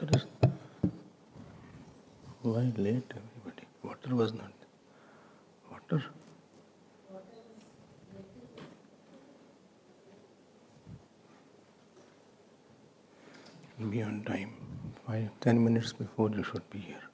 water is. Why late, everybody? Water was not there. Water? Be on time. 5-10 minutes before you should be here.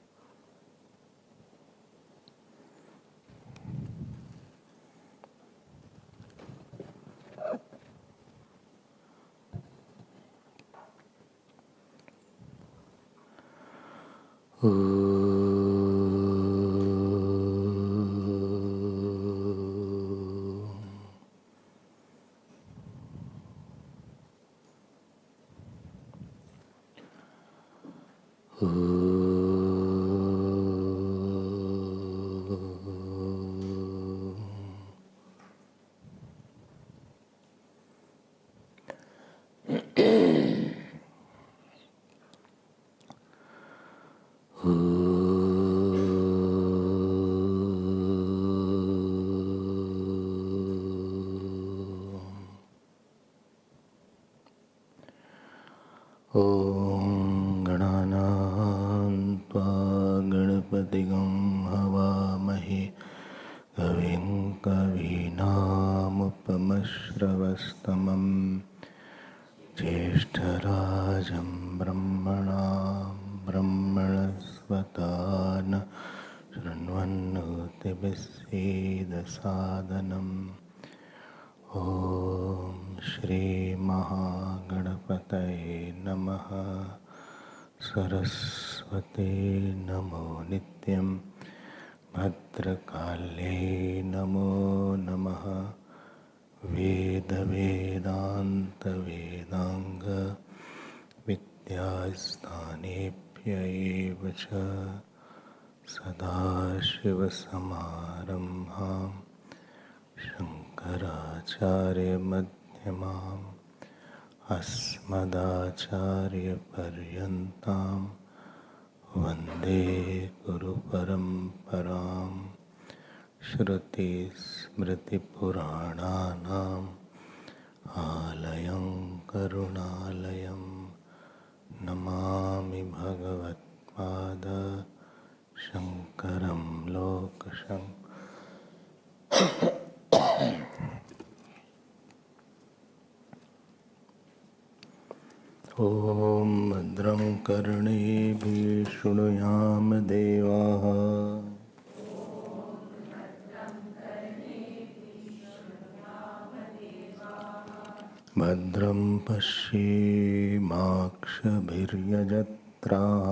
ॐ गणानां त्वा गणपतिगं हवामहे कविं कवीनामुपमश्रवस्तमं ज्येष्ठराजं ब्रह्मणां ब्रह्मणस्पता न शृण्वन्नोतिभिस्सीदसादनम् ॐ श्री महागणपतये नमः। सरस्वती नमो नित्यं भद्रकाले नमो नमः। वेद वेदांत वेदांग विद्यास्थानेभ्य एव च सदाशिवसमारम्भां शङ्कराचार्यमध्यमाम् अस्मदाचार्यपर्यन्तां वन्दे गुरुपरम्परां। श्रुतिस्मृतिपुराणानाम् आलयं करुणालयं नमामि भगवत्पाद शङ्करं लोकशङ्करम्। ॐ भद्रं कर्णेभिः शृणुयाम देवाः। भद्रं पश्येमाक्षभिर्यजत्राः।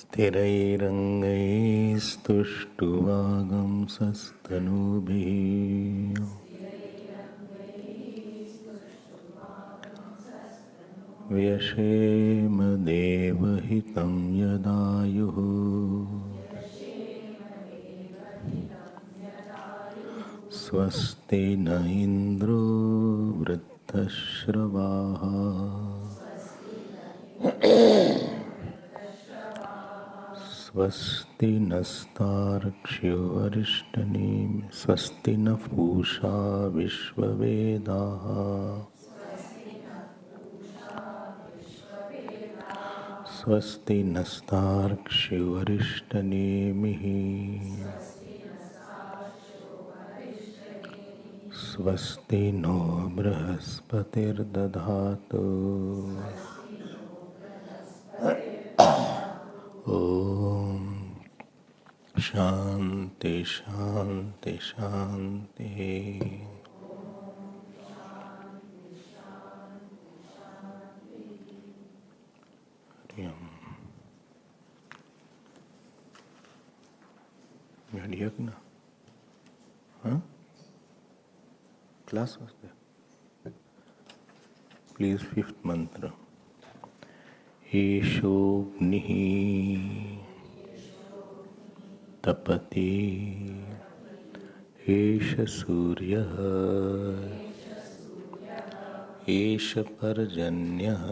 स्थिरैरङ्गैस्तुष्टुवागंसस्तनूभिः व्यशेम देवहितं यदायुः। स्वस्ति न इन्द्रो वृद्धश्रवाः स्वस्ति नस्तार्क्ष्यो अरिष्टनेमिः। स्वस्ति न पूषा विश्ववेदाः। स्वस्ति नस्तार्क्ष्यो अरिष्टनेमिः। स्वस्ति नो बृहस्पतिर्दधातु। ओम शांति शांति शांति। हरिओम। यज्ञ, huh? Class was there. Please, 5th mantra. ईशोऽग्निः तपति एष सूर्यः एष पर्जन्यः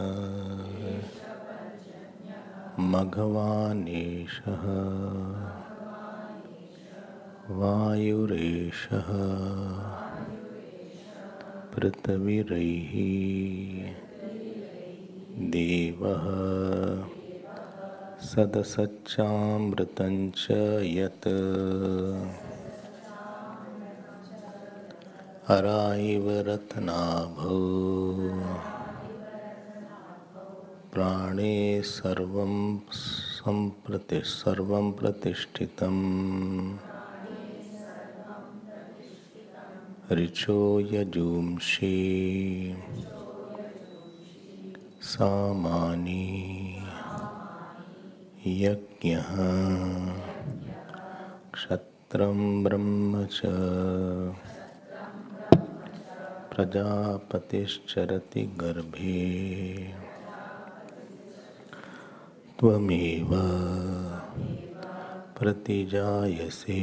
मघवानेशः वायुरेशः कृतविरैः देवः सदसच्चामृतञ्च यत् अराइव रत्नाभौ प्राणे सर्वं प्रतिष्ठितम् ऋचो यजूंषि सामानि यज्ञः क्षत्रं ब्रह्म च प्रजापतिश्चरति गर्भे त्वमेव प्रतिजायसे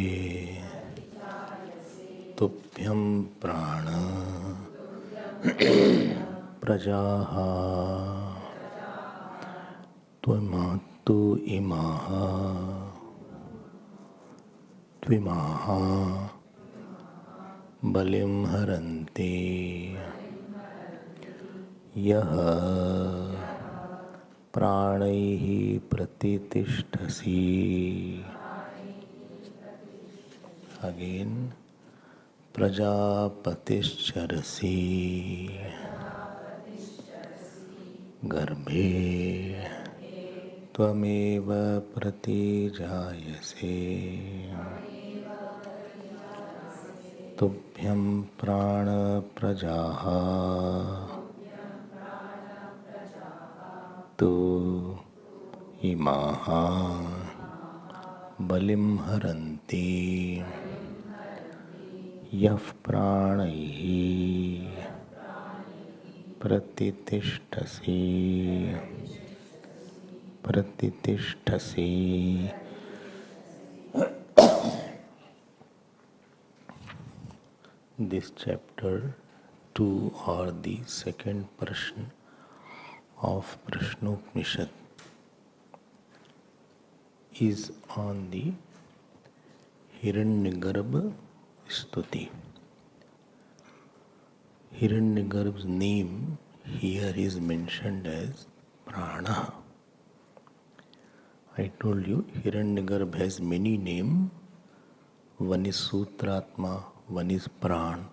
तुभ्यं प्राण प्रजाः त्वमातु इमाः त्विमाः बलिं हरन्ति यः प्राणैः प्रतितिष्ठसि अगेन प्रजापतिश्चरसि गर्भे त्वमेव प्रतिजायसे तुभ्यं प्राण प्रजाः तु इमाः बलिं हरन्ति यः प्राणैः प्रतितिष्ठसि This chapter 2 or the second portion of Prashnopanishad is on the Hiranyagarbha Stuti. Hiranyagarbha's name here is mentioned as Prana. I told you Hiranyagarbha has many names. One is Sutratma, one is Pran,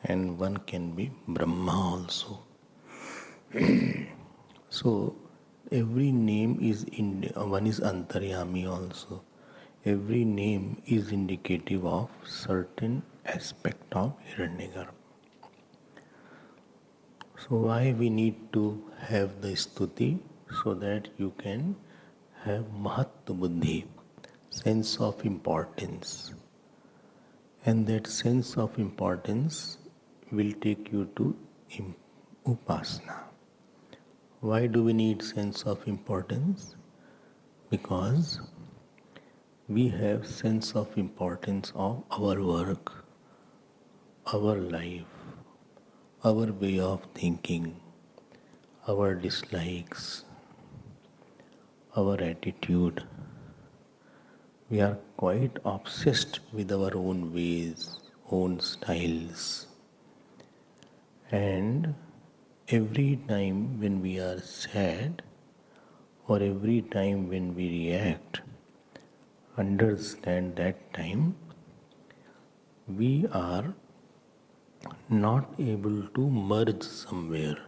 and one can be Brahma also. So every name is one is Antaryami also. Every name is indicative of certain aspect of Hiranyagarbha. So why we need to have the stuti? So that you can have Mahatma Buddhi, sense of importance. And that sense of importance will take you to Upasana. Why do we need sense of importance? Because we have sense of importance of our work, our life, our way of thinking, our dislikes, our attitude. We are quite obsessed with our own ways, own styles. And every time when we are sad or every time when we react, understand that time we are not able to merge somewhere.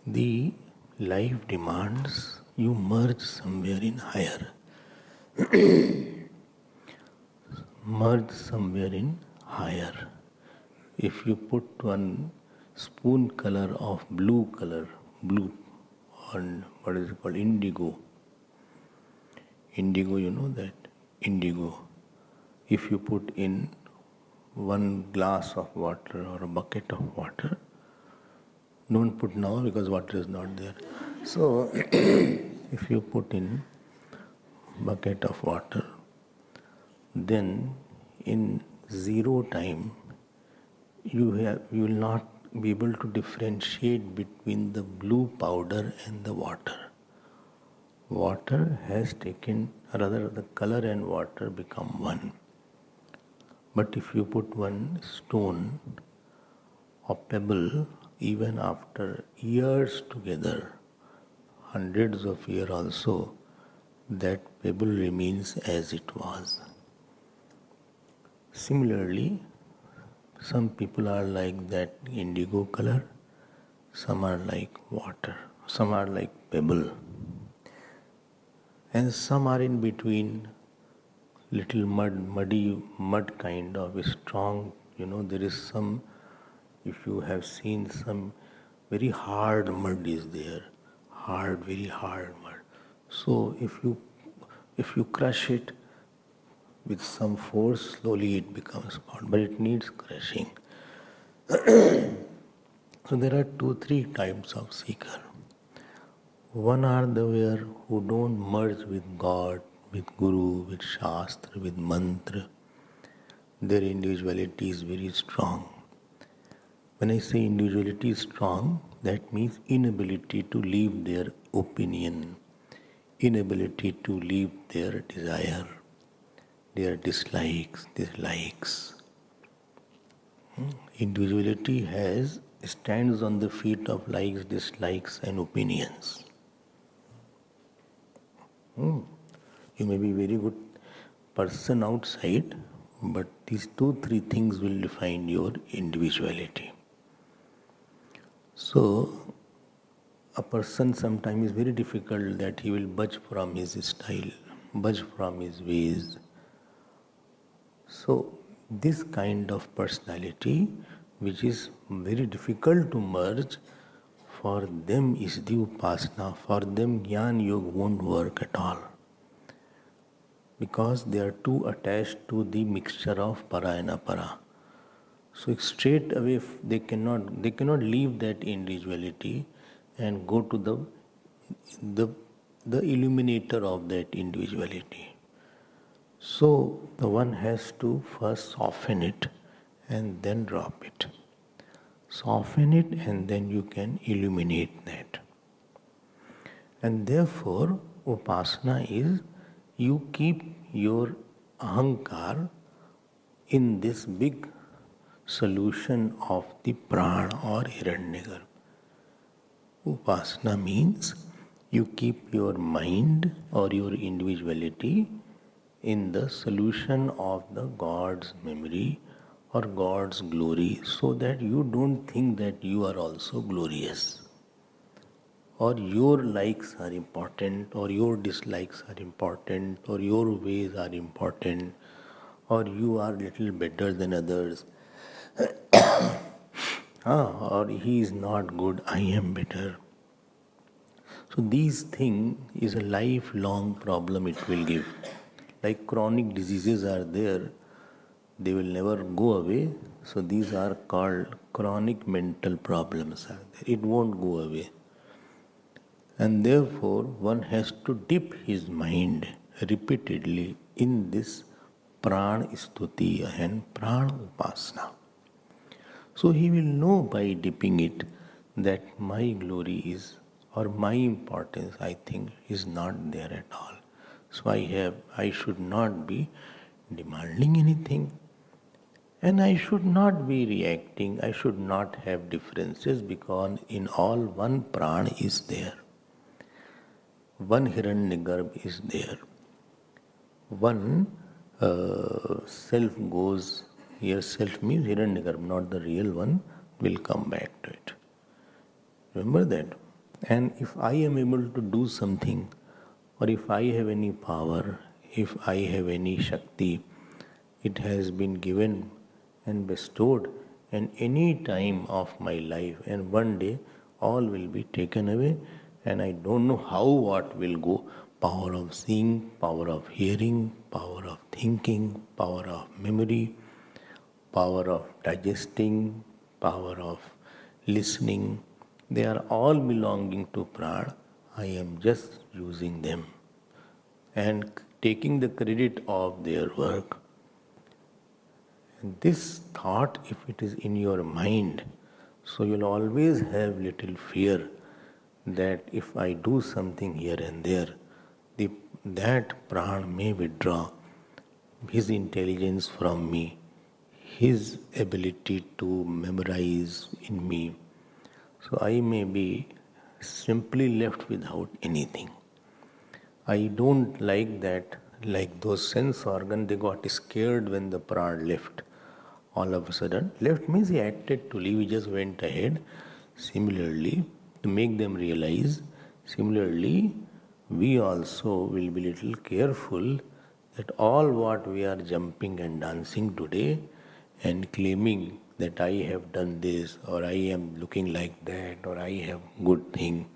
The life demands you merge somewhere in higher. Merge somewhere in higher. If you put one spoon color of blue on what is it called, indigo. Indigo, you know that? Indigo. If you put in one glass of water or a bucket of water, don't put now because water is not there. So, if you put in bucket of water, then in zero time you will not be able to differentiate between the blue powder and the water. Water has taken, rather the color and water become one. But if you put one stone or pebble, even after years together, hundreds of years also, that pebble remains as it was. Similarly, some people are like that indigo color, some are like water, some are like pebble, and some are in between, little muddy mud kind of strong. There is some, if you have seen some very hard mud is there, very hard mud. So if you crush it with some force, slowly it becomes hard, but it needs crushing. So there are 2-3 types of seeker. One are the who don't merge with God, with Guru, with Shastra, with Mantra. Their individuality is very strong. When I say individuality is strong, that means inability to leave their opinion, inability to leave their desire, their dislikes. Individuality stands on the feet of likes, dislikes, and opinions. You may be a very good person outside, but these 2-3 things will define your individuality. So, a person sometimes is very difficult that he will budge from his style, budge from his ways. So, this kind of personality, which is very difficult to merge, for them is the Upasana. For them, Jnana Yoga won't work at all, because they are too attached to the mixture of para and apara. So straight away they cannot leave that individuality and go to the illuminator of that individuality. So the one has to first soften it and then drop it. Soften it and then you can illuminate that. And therefore, Upasana is you keep your ahankar in this big solution of the prana or hiranyagarbha. Upasana means you keep your mind or your individuality in the solution of the God's memory or God's glory, so that you don't think that you are also glorious, or your likes are important, or your dislikes are important, or your ways are important, or you are little better than others. Or he is not good, I am better. So these things is a lifelong problem it will give. Like chronic diseases are there, they will never go away. So these are called chronic mental problems are there. It won't go away. And therefore one has to dip his mind repeatedly in this prana stuti and prana upasana. So he will know by dipping it that my glory is, or my importance, I think, is not there at all. So I should not be demanding anything, and I should not be reacting. I should not have differences, because in all one prana is there, one hiranyagarbha is there, one self goes. Here self means hiranyagarbha, not the real one. Will come back to it. Remember that. And if I am able to do something, or if I have any power, if I have any Shakti, it has been given and bestowed in any time of my life, and one day all will be taken away, and I don't know how what will go. Power of seeing, power of hearing, power of thinking, power of memory, power of digesting, power of listening, they are all belonging to prana. I am just using them and taking the credit of their work. And this thought, if it is in your mind, so you'll always have little fear that if I do something here and there, that prana may withdraw his intelligence from me, his ability to memorize in me. So I may be simply left without anything. I don't like that, like those sense organs, they got scared when the pran left. All of a sudden, left means he acted to leave, he just went ahead. Similarly, to make them realize, similarly, we also will be little careful that all what we are jumping and dancing today and claiming that I have done this or I am looking like that or I have good thing.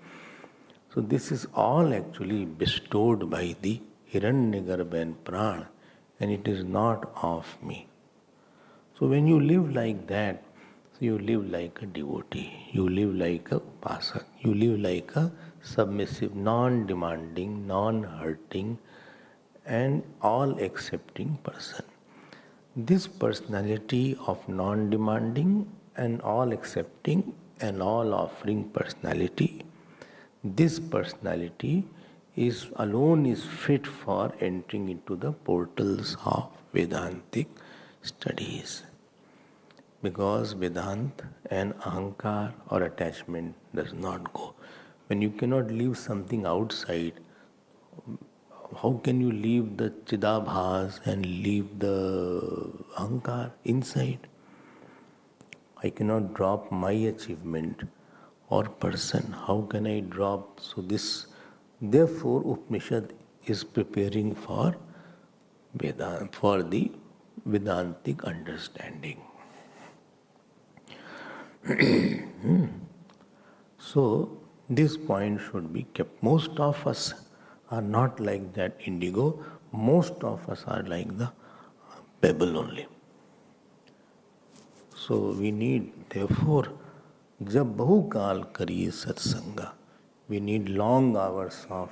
So this is all actually bestowed by the Hiranyagarbha and Pran, and it is not of me. So when you live like that, so you live like a devotee, you live like a upasak, you live like a submissive, non-demanding, non-hurting, and all-accepting person. This personality of non-demanding and all-accepting and all-offering personality, this personality is alone is fit for entering into the portals of Vedantic studies. Because Vedant and Ahankar or attachment does not go. When you cannot leave something outside, how can you leave the Chidabhas and leave the Ahankar inside? I cannot drop my achievement or person. How can I drop? So this, therefore, Upanishad is preparing for Vedanta, for the Vedantic understanding. So this point should be kept. Most of us are not like that indigo. Most of us are like the pebble only. So we need, therefore, jab bahu kaal kariye satsanga, we need long hours of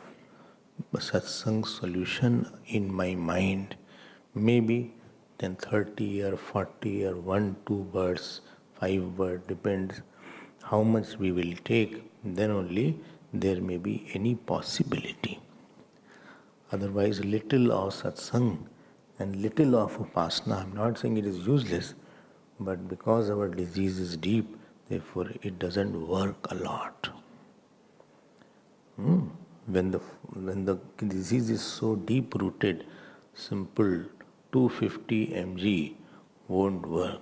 satsang solution in my mind. Maybe then 30 or 40 or 1, 2 words, 5 words, depends how much we will take, then only there may be any possibility. Otherwise, little of satsang and little of upasana, I'm not saying it is useless, but because our disease is deep, therefore it doesn't work a lot. When the disease is so deep rooted, simple 250 mg won't work.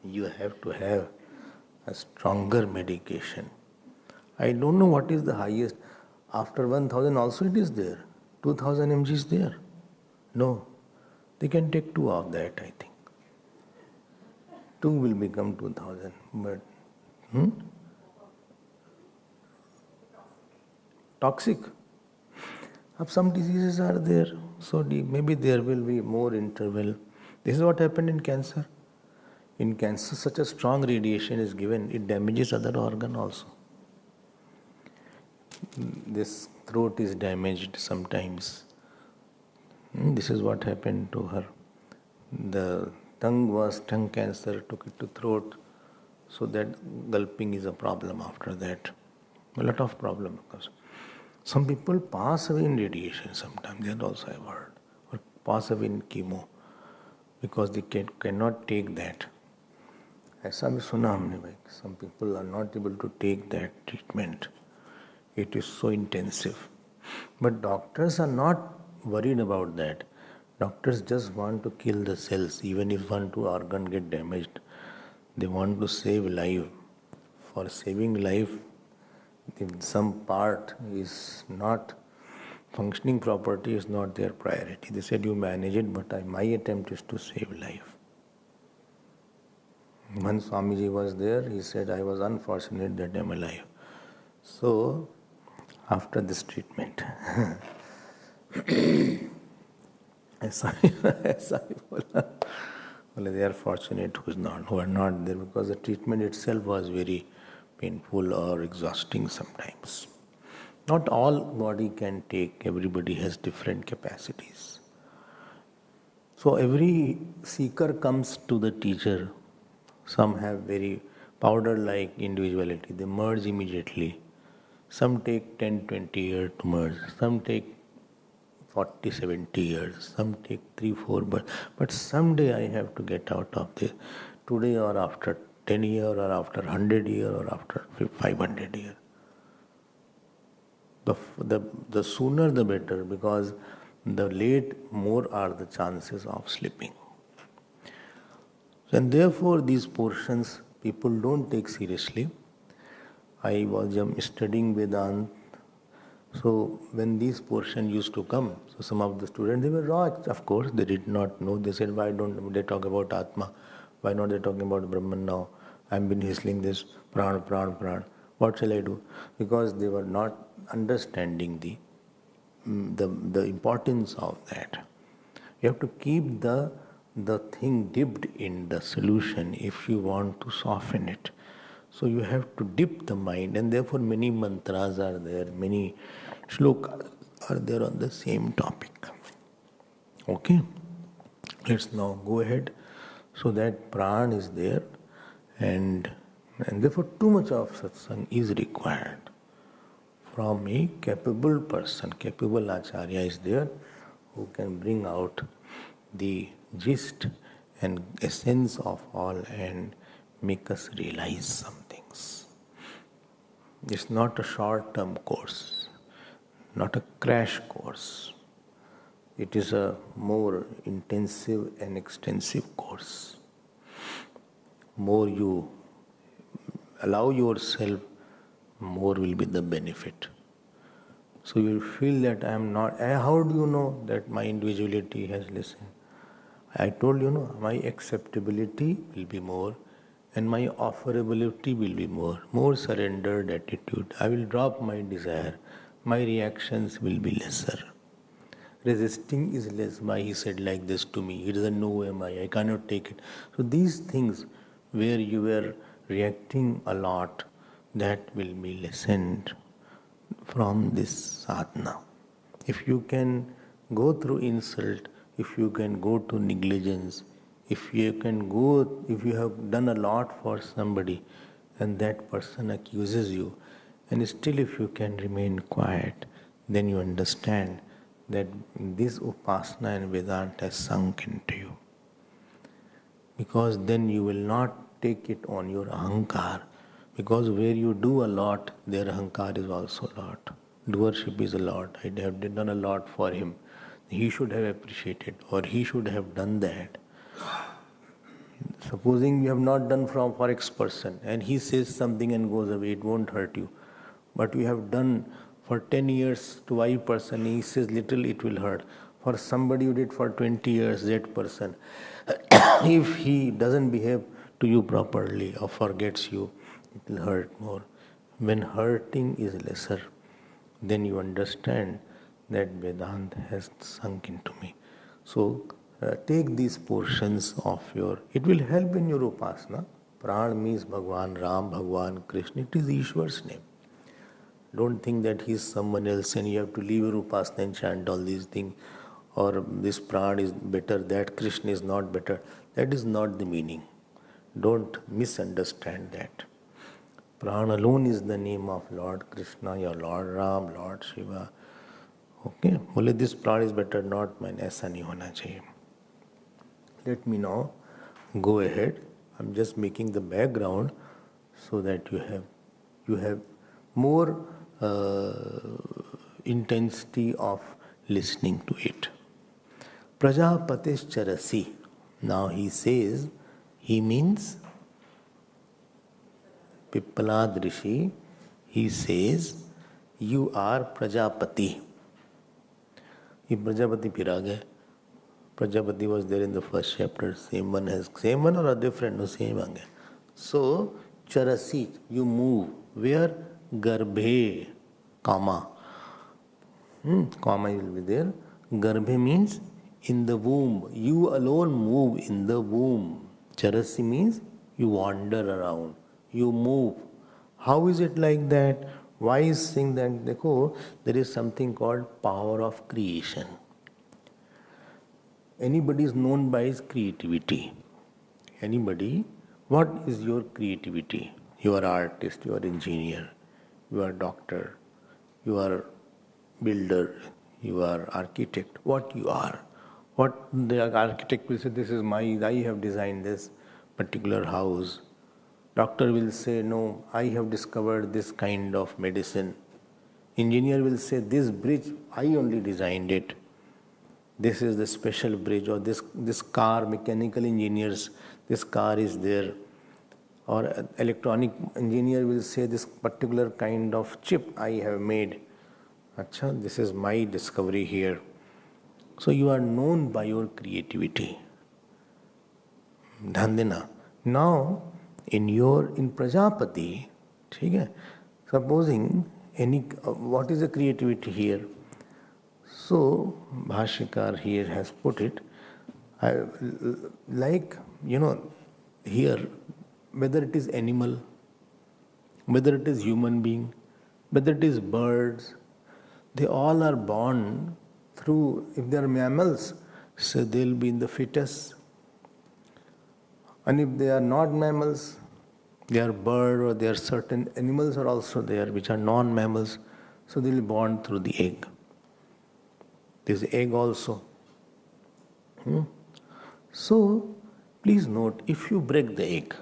You have to have a stronger medication. I don't know what is the highest. After 1000 also it is there. 2000 mg is there. No, they can take 2 of that, I think. 2 will become 2000. But toxic. Some diseases are there so deep. Maybe there will be more interval. This is what happened in cancer. In cancer, such a strong radiation is given, it damages other organ also. This throat is damaged sometimes. This is what happened to her. The tongue cancer, took it to throat, so that gulping is a problem after that. A lot of problem occurs. Some people pass away in radiation sometimes, that also I've heard, or pass away in chemo because they cannot take that. ऐसा भी सुना हमने भाई, some people are not able to take that treatment. It is so intensive. But doctors are not worried about that. Doctors just want to kill the cells, even if 1, 2 organ get damaged. They want to save life. For saving life, if some part is not functioning properly, is not their priority. They said you manage it, but my attempt is to save life. When Swamiji was there, he said, I was unfortunate that I am alive. So, after this treatment, they are fortunate who are not there, because the treatment itself was very painful or exhausting sometimes. Not all body can take, everybody has different capacities. So every seeker comes to the teacher. Some have very powder-like individuality, they merge immediately. Some take 10, 20 years to merge. Some take 40, 70 years. Some take 3, 4, but someday I have to get out of this. Today or after 10 years or after 100 years or after 500 years. The sooner the better, because the late more are the chances of slipping. And therefore these portions people don't take seriously. I was studying Vedanta. So when these portions used to come, so some of the students, they were rocked, of course, they did not know. They said, why don't they talk about Atma? Why not they talking about Brahman now? I've been whistling this, pran, pran, pran. What shall I do? Because they were not understanding the importance of that. You have to keep the thing dipped in the solution if you want to soften it. So you have to dip the mind, and therefore many mantras are there, many shlokas are there on the same topic. Okay? Let's now go ahead. So that pran is there, and therefore too much of satsang is required from a capable person. Capable acharya is there who can bring out the gist and essence of all and make us realize some things. It's not a short-term course, not a crash course. It is a more intensive and extensive course. More you allow yourself, more will be the benefit. So you will feel that I am not. How do you know that my individuality has listened? I told you, no, my acceptability will be more and my offerability will be more. More surrendered attitude. I will drop my desire. My reactions will be lesser. Resisting is less. Why he said like this to me? He doesn't know who am I cannot take it. So these things where you were reacting a lot, that will be lessened from this sadhana. If you can go through insult, if you can go to negligence, if you have done a lot for somebody and that person accuses you, and still if you can remain quiet, then you understand that this Upasana and Vedanta has sunk into you. Because then you will not take it on your ahankar. Because where you do a lot, their ahankar is also a lot. Doership is a lot. I have done a lot for him. He should have appreciated, or he should have done that. Supposing you have not done for X person and he says something and goes away, it won't hurt you. But you have done for 10 years to Y person, he says little, it will hurt. For somebody you did for 20 years, that person, if he doesn't behave to you properly or forgets you, it will hurt more. When hurting is lesser, then you understand that Vedanta has sunk into me. So take these portions of it will help in your Upasana. Pran means Bhagwan Ram, Bhagwan Krishna. It is Ishwar's name. Don't think that he is someone else and you have to leave your Upasana and chant all these things. Or this Pran is better, that Krishna is not better. That is not the meaning. Don't misunderstand that. Pran alone is the name of Lord Krishna, your Lord Ram, Lord Shiva. Okay, only this pran is better, not mine. ऐसा नहीं होना चाहिए. Let me now go ahead. I'm just making the background so that you have more intensity of listening to it. Prajapatis charasi. Now he says, he means Pippalad Rishi. He says, you are Prajapati. If Prajapati फिर आ गए. Prajapati was there in the first chapter. Same one or a different? No, same आ गए. So charasi, you move. Where? Garbhe, kama. Kama will be there. Garbhe means in the womb. You alone move in the womb. Charasi means you wander around. You move. How is it like that? Why is saying that? Dekho, there is something called power of creation. Anybody is known by his creativity. Anybody, what is your creativity? You are artist, you are engineer, you are doctor, you are builder, You are architect. What you are? What the architect will say, this is I have designed this particular house. Doctor will say, no, I have discovered this kind of medicine. Engineer will say, this bridge, I only designed it. This is the special bridge, or this car, mechanical engineers, this car is there. Or electronic engineer will say, this particular kind of chip I have made. Acha, this is my discovery here. So you are known by your creativity. Dhyan dena. Now, in Prajapati, supposing what is the creativity here? So, Bhashikar here has put it, here, whether it is animal, whether it is human being, whether it is birds, they all are born through, if they are mammals, so they will be in the fetus. And if they are not mammals, they are bird, or they are certain animals are also there which are non-mammals, so they will be born through the egg. This egg also. So, please note, if you break the egg,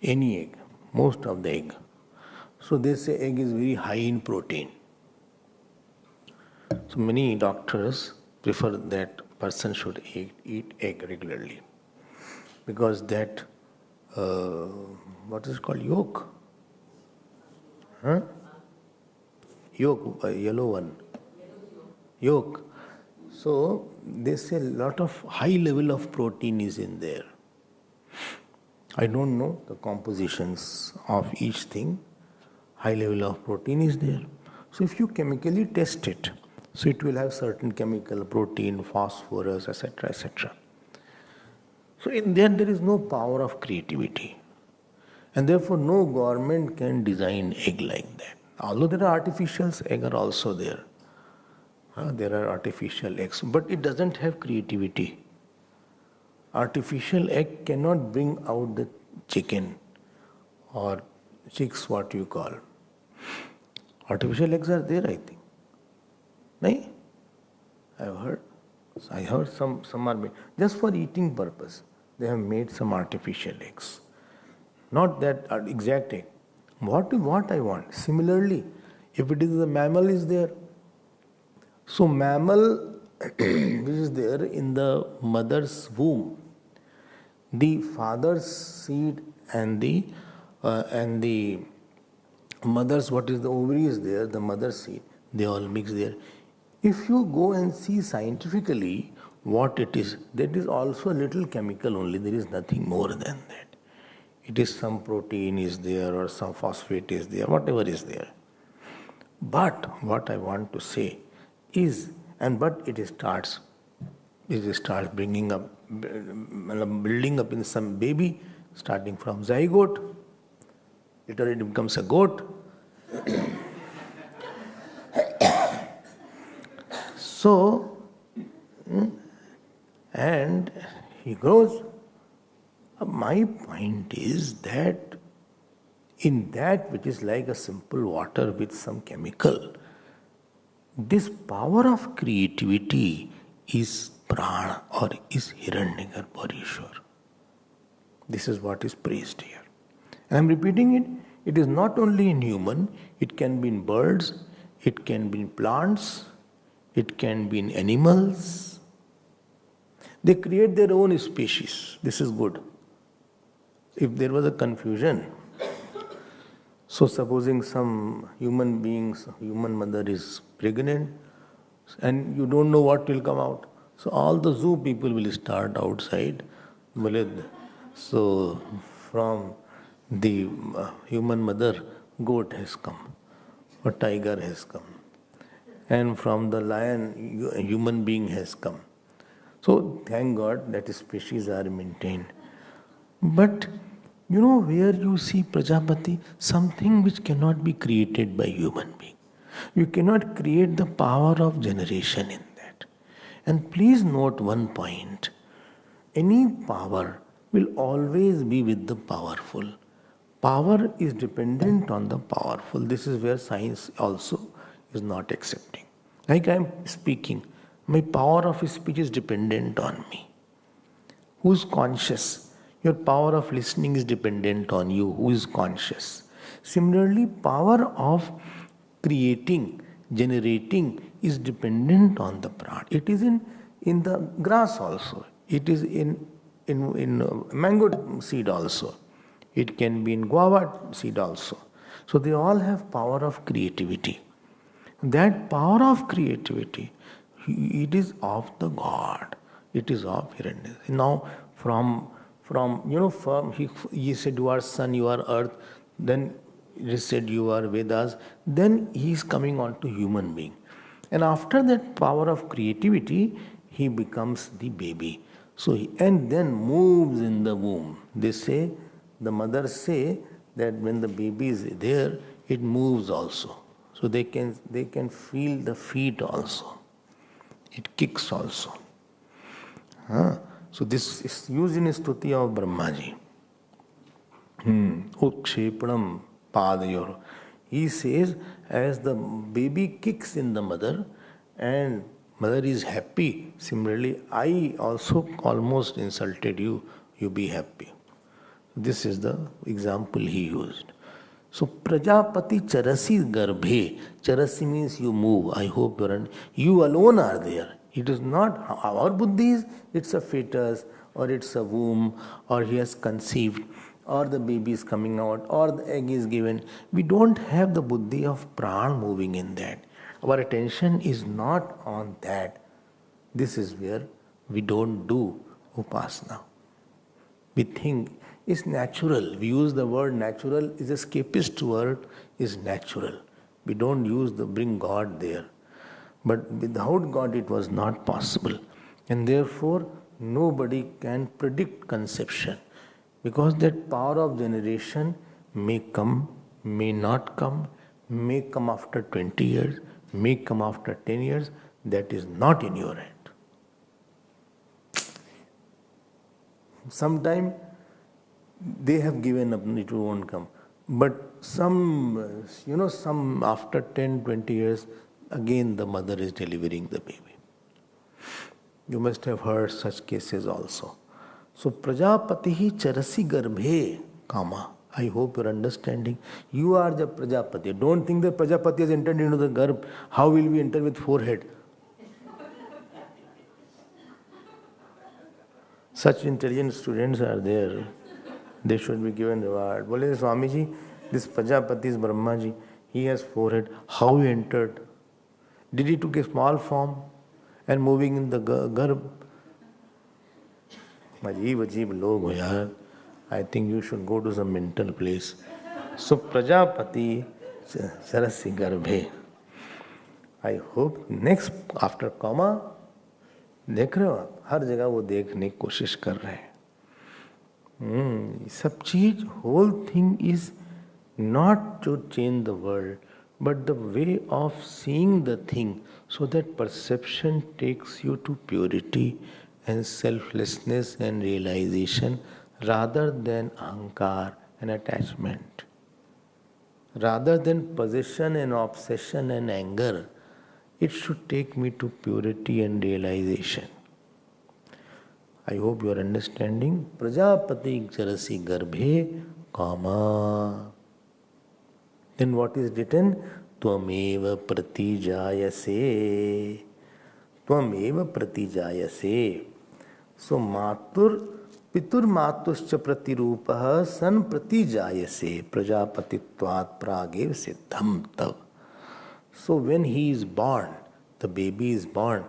any egg, most of the egg, so they say egg is very high in protein. So many doctors prefer that person should eat egg regularly, because that, what is it called, yolk? Yolk, yellow one. Yolk. So they say a lot of high level of protein is in there. I don't know the compositions of each thing. High level of protein is there. So if you chemically test it, so it will have certain chemical, protein, phosphorus, etc., etc. So in there is no power of creativity. And therefore no government can design egg like that. Although there are artificial eggs are also there. There are artificial eggs, but it doesn't have creativity. Artificial egg cannot bring out the chicken or chicks, what you call. Artificial eggs are there, I think. No? I heard some are made just for eating purpose. They have made some artificial eggs. Not that exact egg. What I want. Similarly, if it is a mammal is there. So mammal which is there in the mother's womb, the father's seed and the mother's, what is the ovary is there, the mother's seed, they all mix there. If you go and see scientifically what it is, that is also a little chemical only, there is nothing more than that. It is some protein is there or some phosphate is there, whatever is there. But what I want to say is, it starts bringing up, building up in some baby, starting from zygote, later it becomes a goat. So, and he grows. My point is that in that which is like a simple water with some chemical, this power of creativity is prana or is Hiranyagarbha Parishwar. This is what is praised here. And I am repeating it. It is not only in human, it can be in birds, it can be in plants, it can be in animals. They create their own species. This is good. If there was a confusion, so supposing some human beings, human mother is pregnant and you don't know what will come out. So all the zoo people will start outside. So from the human mother, goat has come or tiger has come. And from the lion, a human being has come. So thank God that species are maintained. But you know where you see Prajapati? Something which cannot be created by human being. You cannot create the power of generation in that. And please note one point. Any power will always be with the powerful. Power is dependent on the powerful. This is where science also is not accepting. Like I am speaking, my power of speech is dependent on me. Who is conscious? Your power of listening is dependent on you. Who is conscious? Similarly, power of creating, generating is dependent on the pran. It is in the grass also. It is in mango seed also. It can be in guava seed also. So they all have power of creativity. That power of creativity, it is of the God. It is of Hiranya. Now, from he said, you are sun, you are earth. Then he said, you are Vedas. Then he is coming on to human being. And after that power of creativity, he becomes the baby. So and then moves in the womb. They say, the mothers say that when the baby is there, it moves also. So they can feel the feet also. It kicks also. So this is used in Stuti of Brahmaji. Ukshepanam padayor. He says, as the baby kicks in the mother and mother is happy, similarly, I also almost insulted you, you be happy. This is the example he used. So Prajapati Charasi Garbhe. Charasi means you move. I hope you alone are there. It is not our buddhis, it's a fetus, or it's a womb, or he has conceived, or the baby is coming out, or the egg is given. We don't have the buddhi of pran moving in that. Our attention is not on that. This is where we don't do upasana. We think it's natural. We use the word natural, is escapist word, is natural. We don't use the bring God there. But without God it was not possible. And therefore nobody can predict conception. Because that power of generation may come, may not come, may come after 20 years, may come after 10 years. That is not in your hand. Sometime they have given up, it won't come. But some after 10, 20 years, again the mother is delivering the baby. You must have heard such cases also. So Prajapati Charasi Garbhe Kama. I hope you're understanding. You are the Prajapati. Don't think that Prajapati has entered into the garb. How will we enter with forehead? Such intelligent students are there. They should be given reward. Bole Swamiji, this Prajapati is Brahmaji. He has forehead. How he entered? Did he took a small form and moving in the garb? Ajeeb log ho yaar. I think you should go to some mental place. So Prajapati Sarasi Garbhe. I hope next after comma, देख रहे हो आप हर जगह वो देखने की कोशिश कर रहे हैं सब चीज whole thing is not to change the world but the way of seeing the thing so that perception takes you to purity and selflessness and realization rather than ahankar and attachment, rather than possession and obsession and anger. It should take me to purity and realization. I hope you are understanding. Prajapati Charasi Garbhe Kama. Then what is written? Tvameva pratijayase. Tvameva pratijayase. So Matur Pitur Matuscha Pratirupaha San Pratijayase Prajapatitvat Pragev Siddham Tav. So when he is born, the baby is born,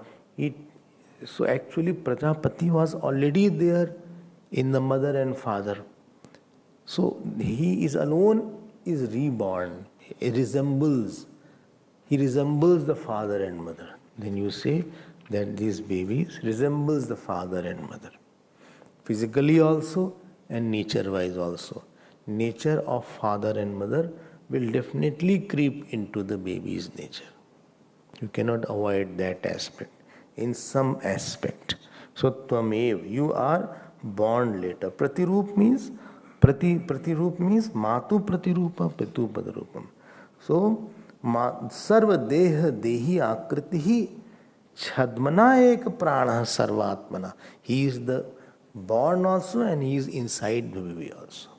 so actually Prajapati was already there in the mother and father. So he is alone, is reborn. He resembles the father and mother. Then you say that these babies resembles the father and mother. Physically also and nature-wise also. Nature of father and mother will definitely creep into the baby's nature. You cannot avoid that aspect. In some aspect. So Tvamev, you are born later. Pratirup means Matu Pratirupa Pitu Padarupam. So सर्व देह देही आकृति ही छद्मना एक प्राण सर्वात्मना. He is the born also and he is inside the baby also.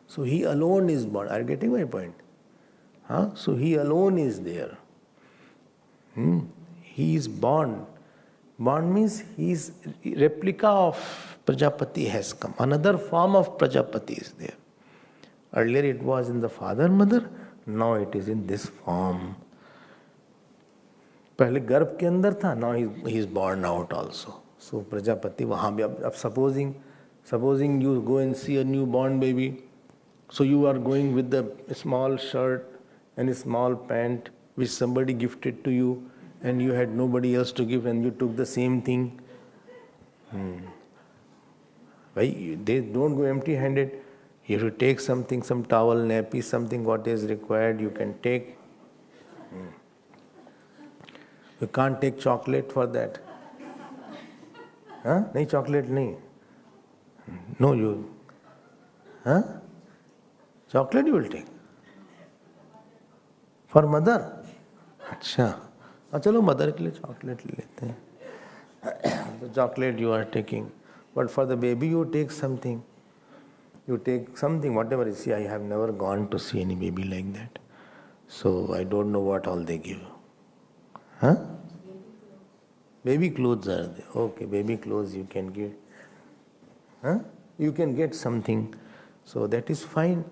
So he alone is born. Are you getting my point? Huh? So he alone is there. He is born. Born means he is replica of Prajapati has come. Another form of Prajapati is there. Earlier it was in the father mother. Now it is in this form. पहले गर्भ के अंदर था. Now he is born out also. So Prajapati वहाँ भी अब supposing you go and see a newborn baby. So you are going with the small shirt and a small pant which somebody gifted to you, and you had nobody else to give, and you took the same thing. Why? They don't go empty-handed. You have to take something, some towel, nappy, something what is required, you can take. You can't take chocolate for that. Huh? No chocolate, nahi. No, you. Huh? Chocolate you will take. For mother. अच्छा. चलो mother के लिए chocolate ले लेते हैं. The chocolate you are taking. But for the baby you take something. You take something, whatever you see. I have never gone to see any baby like that. So I don't know what all they give. Huh? Baby clothes are there. Okay, baby clothes you can give. Huh? You can get something. So that is fine.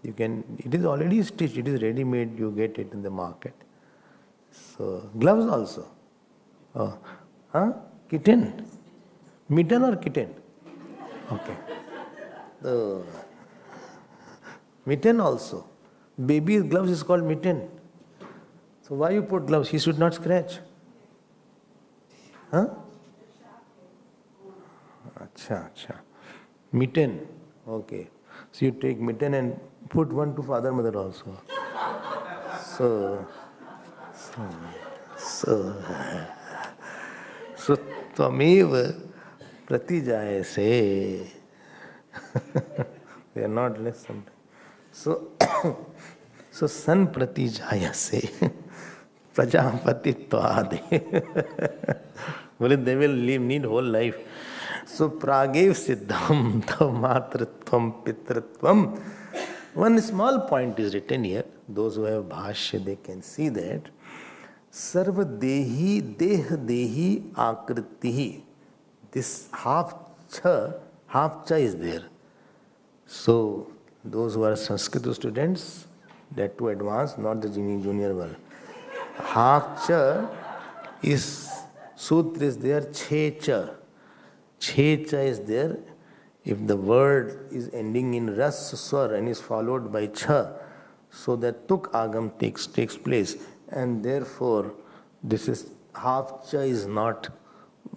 You can. It is already stitched. It is ready made. You get it in the market. So gloves also. Oh. Huh? Kitten. Mitten or kitten? Okay. The mitten also. Baby's gloves is called mitten. So why you put gloves? He should not scratch. Huh? Acha. Mitten. Okay. So you take mitten and put one to father mother also. So tvamev pratijaya se. They are not less sometimes. So san pratijaya se prajapati tvade. Well, they will need whole life. So pragev siddham tav matritvam pitritvam. One small point is written here. Those who have bhashya, they can see that. Sarva dehi deh dehi akritihi. This half cha is there. So those who are Sanskrit students, that too advanced, not the junior one. Half cha is sutra is there, che cha. Che cha is there. If the word is ending in ras swar and is followed by cha, so that tuk agam takes place, and therefore this is half cha is not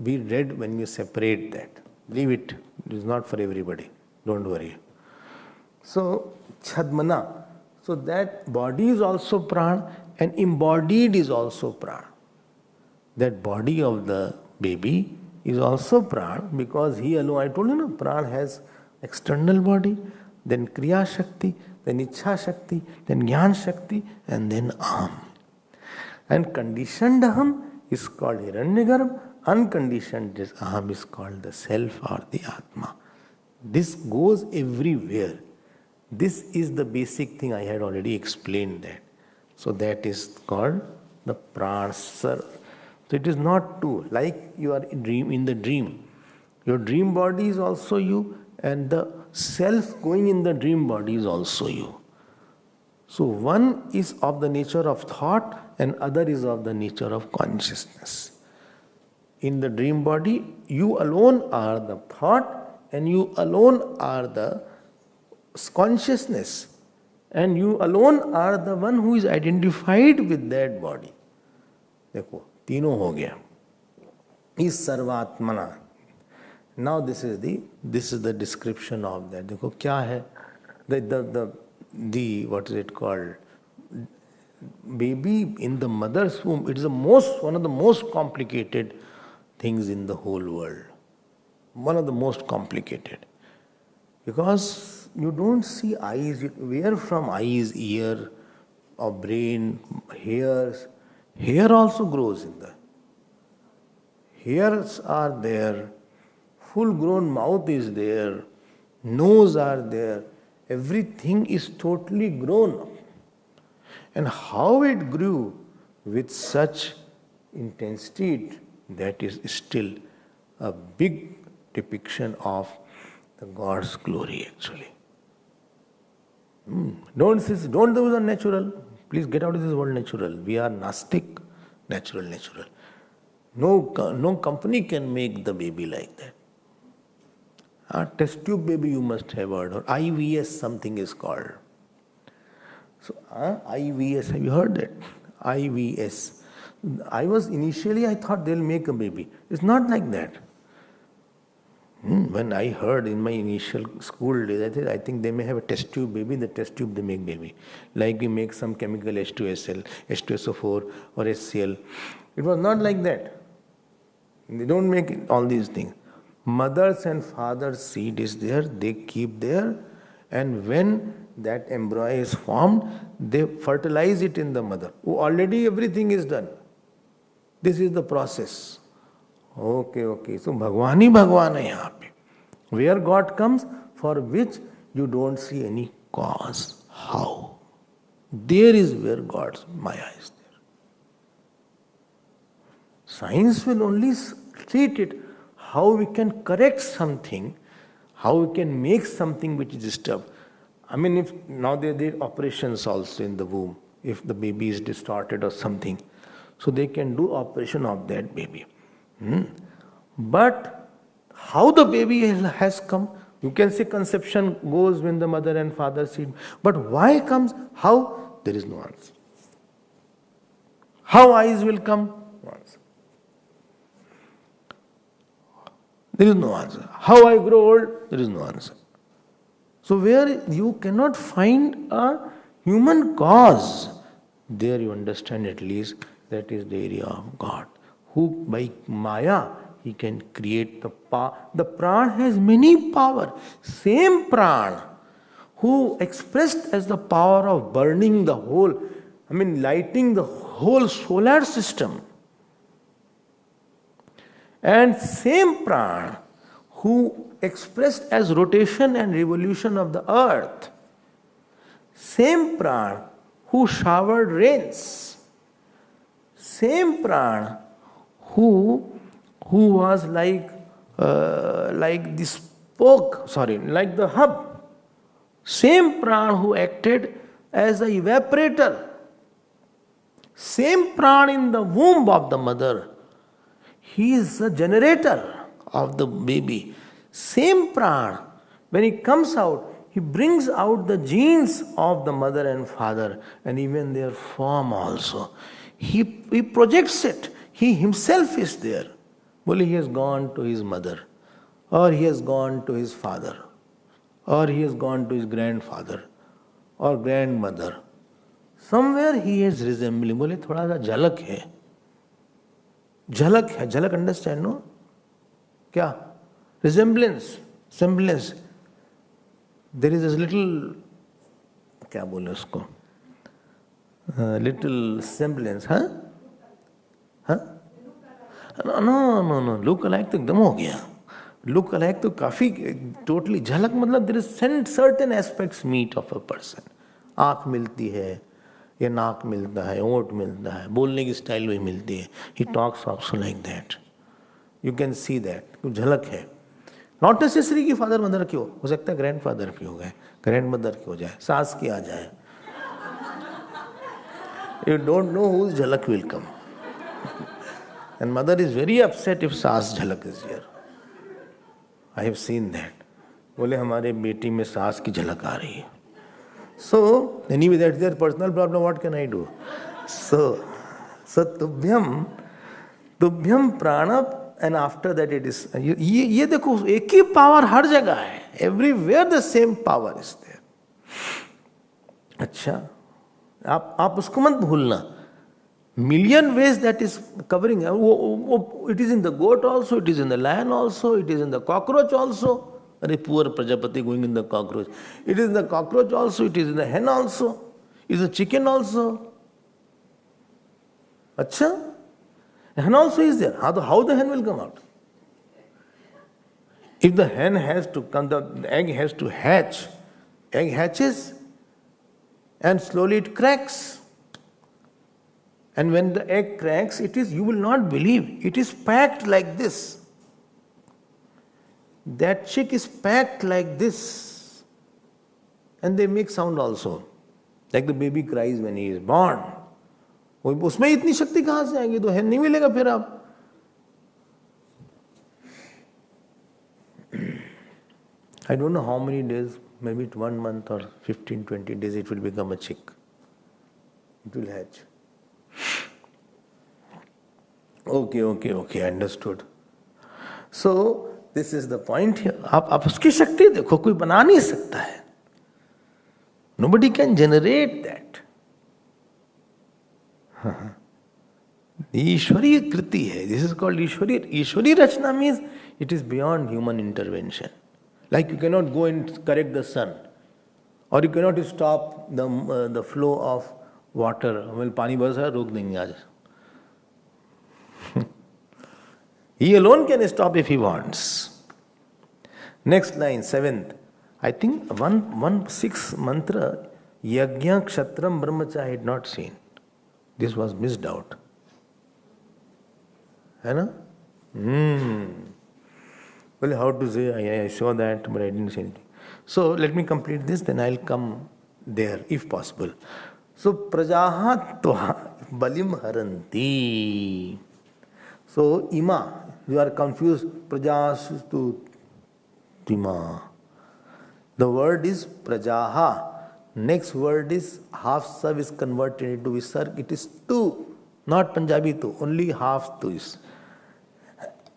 be read when you separate that. Leave it. It is not for everybody. Don't worry. So chadmana. So that body is also prana and embodied is also prana. That body of the baby is also prana because he alone, I told you, no, prana has external body, then kriya shakti, then ichha shakti, then jnana shakti, and then aham. And conditioned aham is called hiranyagarbha, unconditioned aham is called the self or the atma. This goes everywhere. This is the basic thing I had already explained that. So that is called the prana. So it is not two. Like you are in the dream. Your dream body is also you, and the self going in the dream body is also you. So one is of the nature of thought and other is of the nature of consciousness. In the dream body, you alone are the thought and you alone are the consciousness. And you alone are the one who is identified with that body. देखो तीनों हो गया. इस सर्वात्मना. Now this is the description of that. देखो क्या है? The what is it called? Baby in the mother's womb. It is one of the most complicated things in the whole world. One of the most complicated. Because you don't see eyes. Where from eyes, ear, of brain, hairs. Hair also grows in the. Hairs are there, full grown mouth is there, nose are there, everything is totally grown up. And how it grew with such intensity, that is still a big depiction of the God's glory actually. Don't do the natural. Please get out of this world natural. We are Gnostic, natural. No company can make the baby like that. A test tube baby you must have heard, or IVS something is called. So IVS, have you heard that? IVS. I thought they'll make a baby. It's not like that. When I heard in my initial school days, I think they may have a test tube baby, in the test tube they make baby. Like we make some chemical H2SL, H2SO4 or HCl. It was not like that. They don't make all these things. Mother's and father's seed is there, they keep there, and when that embryo is formed, they fertilize it in the mother. Already everything is done. This is the process. Okay. So Bhagwan hi Bhagwan hai yahan pe. Where God comes, for which you don't see any cause. How? There is where God's Maya is there. Science will only treat it how we can correct something, how we can make something which is disturbed. I mean, if now they did operations also in the womb, if the baby is distorted or something, so they can do operation of that baby. But how the baby has come, you can say conception goes when the mother and father seed. But why comes, how, there is no answer. How eyes will come, no answer. There is no answer. How I grow old, there is no answer. So where you cannot find a human cause, there you understand at least that is the area of God. Who by Maya, he can create the power. The Pran has many power. Same Pran who expressed as the power of burning the whole, lighting the whole solar system. And same Pran who expressed as rotation and revolution of the earth. Same Pran who showered rains. Same Pran who was like the spoke, like the hub. Same Pran who acted as the evaporator. Same Pran in the womb of the mother. He is the generator of the baby. Same Pran, when he comes out, he brings out the genes of the mother and father and even their form also. He projects it. He himself is there. Well, he has gone to his mother, or he has gone to his father, or he has gone to his grandfather or grandmother. Somewhere he is resembling. बोले थोड़ा सा झलक है. झलक है. झलक understand, no? क्या? Resemblance. Semblance. There is this little, क्या बोले उसको? Little semblance, huh? No. Look alike तो एकदम हो गया. Look alike तो काफी totally झलक मतलब there is certain aspects meet of a person. आँख मिलती है, या नाक मिलता है, ओंठ मिलता है, बोलने की स्टाइल भी मिलती है. He talks also like that. You can see that. कुछ झलक है. Not necessary कि फादर मदर की हो सकता है ग्रैंड फादर की हो गए, ग्रैंड मदर की हो जाए, सास की आ जाए. You don't know whose झलक will come. And mother is very upset if सास झलक is here. I have seen that. बोले हमारे बेटी में सास की झलक आ रही है. So anyway, that's their personal problem. What can I do? So tubhyam prana, and after that it is. ये देखो एक ही power हर जगह है. Everywhere the same power is there. अच्छा, आप उसको मत भूलना. Million ways that is covering. It is in the goat also. It is in the lion also. It is in the cockroach also. Poor Prajapati going in the cockroach. It is in the cockroach also. It is in the hen also. Is a chicken also? Acha? Hen also is there. How the hen will come out? If the hen has to come, the egg has to hatch. Egg hatches and slowly it cracks. And when the egg cracks, you will not believe, it is packed like this. That chick is packed like this. And they make sound also. Like the baby cries when he is born. उसमें इतनी शक्ति कहाँ से आएगी? तो hen नहीं मिलेगा फिर आप. I don't know how many days, maybe 1 month or 15, 20 days it will become a chick. It will hatch. Okay, understood. So, this is the point here. आप उसकी शक्ति देखो, कोई बना नहीं सकता है. Nobody can generate that. Ishwari kriti hai. This is called Ishwari. Ishwari rachna means it is beyond human intervention. Like you cannot go and correct the sun, or you cannot stop the flow of water. Well, पानी बरस रहा है, रोक देंगे आज. He alone can stop if he wants. Next line, 7th. I think 1-6 mantra, Yajna Kshatram Brahmacha I had not seen. This was missed out. है ना? Well, how to say, I saw that, but I didn't say anything. So, let me complete this, then I'll come there, if possible. So, Prajaha Toha Balim Haranti. So, Ima, you are confused. Prajastu Tima. The word is Prajaha. Next word is half sav is converted into visarg. It is two, not Punjabi two, only half two is.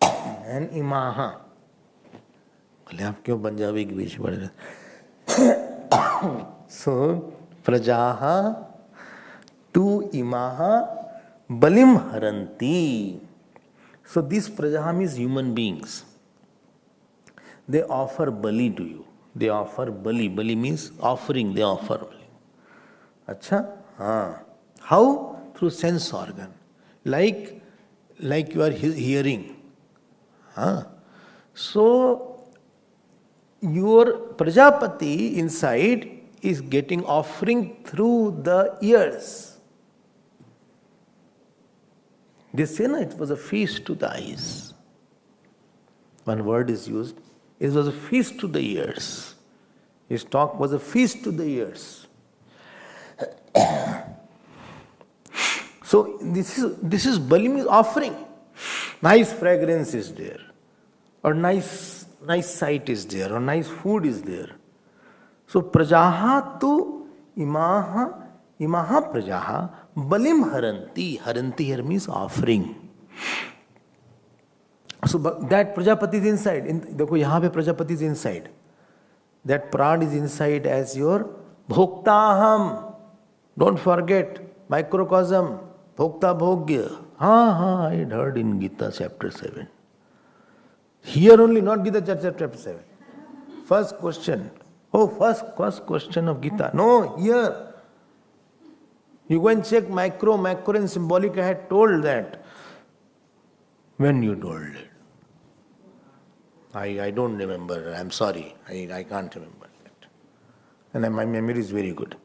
And Imaha. आप क्यों पंजाबी के बीच पढ़ रहे? So, Prajaha tu Imaha Balim Haranti. So, these Prajaha means human beings. They offer bali to you. They offer bali. Bali means offering. They offer bali. Acha? How? Through sense organ. Like you are hearing. So, your Prajapati inside is getting offering through the ears. They say, no, it was a feast to the eyes. One word is used. It was a feast to the ears. His talk was a feast to the ears. So this is Balim is offering. Nice fragrance is there, or nice sight is there, or nice food is there. So Prajaha tu Imaha Prajaha Balim Haranti. Haranti here means offering. So that Prajapati is inside. देखो यहाँ पे Prajapati is inside. That Pran is inside as your Bhoktaham. Don't forget microcosm. Bhokta Bhogya. I had heard in Gita chapter 7. Here only, not Gita chapter 7. First question. First question of Gita. No, here. You go and check macro and symbolic. I had told that. When you told it. I don't remember. I'm sorry. I can't remember that. And my memory is very good.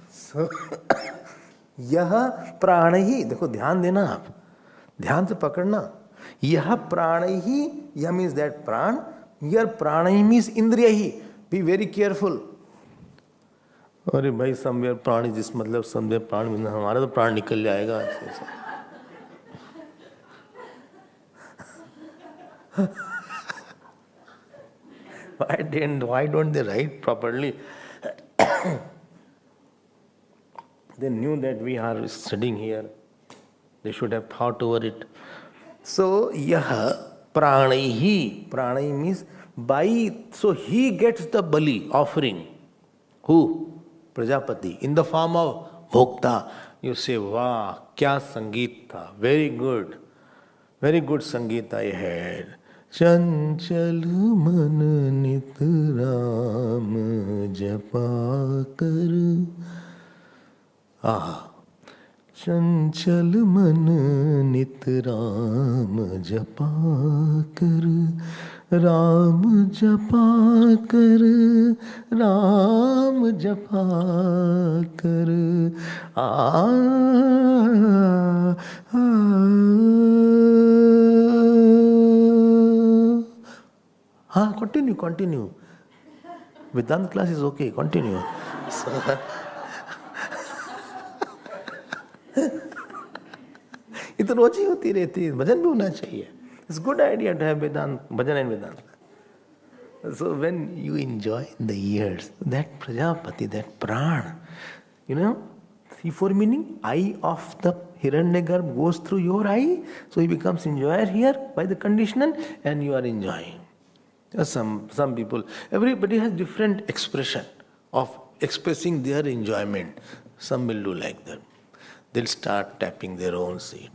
So यह प्राण ही, देखो ध्यान देना आप, ध्यान से पकड़ना. यह प्राण ही, यह means that प्राण, here प्राण ही means इंद्रिय ही. Be very careful. अरे भाई समवेयर प्राण जिस मतलब समवेयर प्राण में हमारा तो प्राण निकल जाएगा. Why don't they write properly? They knew that we are studying here. They should have thought over it. So, yaha pranahi means by, so he gets the bali, offering. Who? Prajapati. In the form of bhokta. You say, wow, kya sangeet tha. Very good. Very good sangeet I had. चंचल मन नित राम जपा कर। चंचल मन नित राम जपा कर, राम जपा कर, राम जपा कर। हाँ, continue. Vedanta class is okay, continue. ये तो रोज ही होती रहती है, भजन भी होना चाहिए. It's a good idea to have Vedanta, bhajan and Vedanta. So when you enjoy in the ears, that Prajapati, that Pran, C4 meaning eye of the Hiranyagarbha goes through your eye, so he becomes enjoyer here by the conditional, and you are enjoying. Some people, everybody has different expression of expressing their enjoyment. Some will do like that. They'll start tapping their own seed.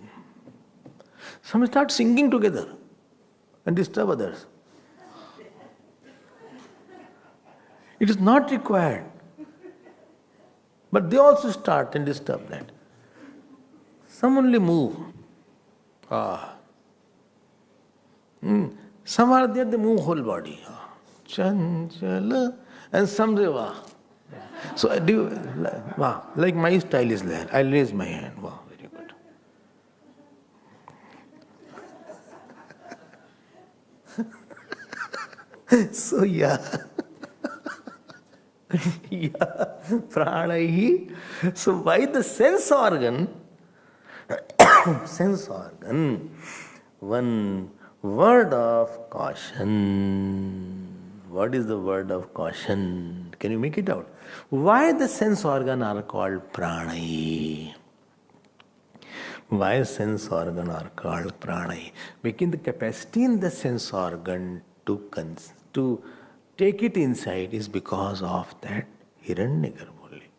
Some will start singing together and disturb others. It is not required. But they also start and disturb that. Some only move. Some are there, they move whole body. Chanchala. And some say, Vah. So, Vah. Like my style is there. I'll raise my hand. Wow, very good. So, yeah. Pranai. So, by the sense organ, one word of caution. What is the word of caution? Can you make it out? Why the sense organ are called pranai? Why sense organ are called pranai? Making the capacity in the sense organ to take it inside is because of that Hiranyagarbha only.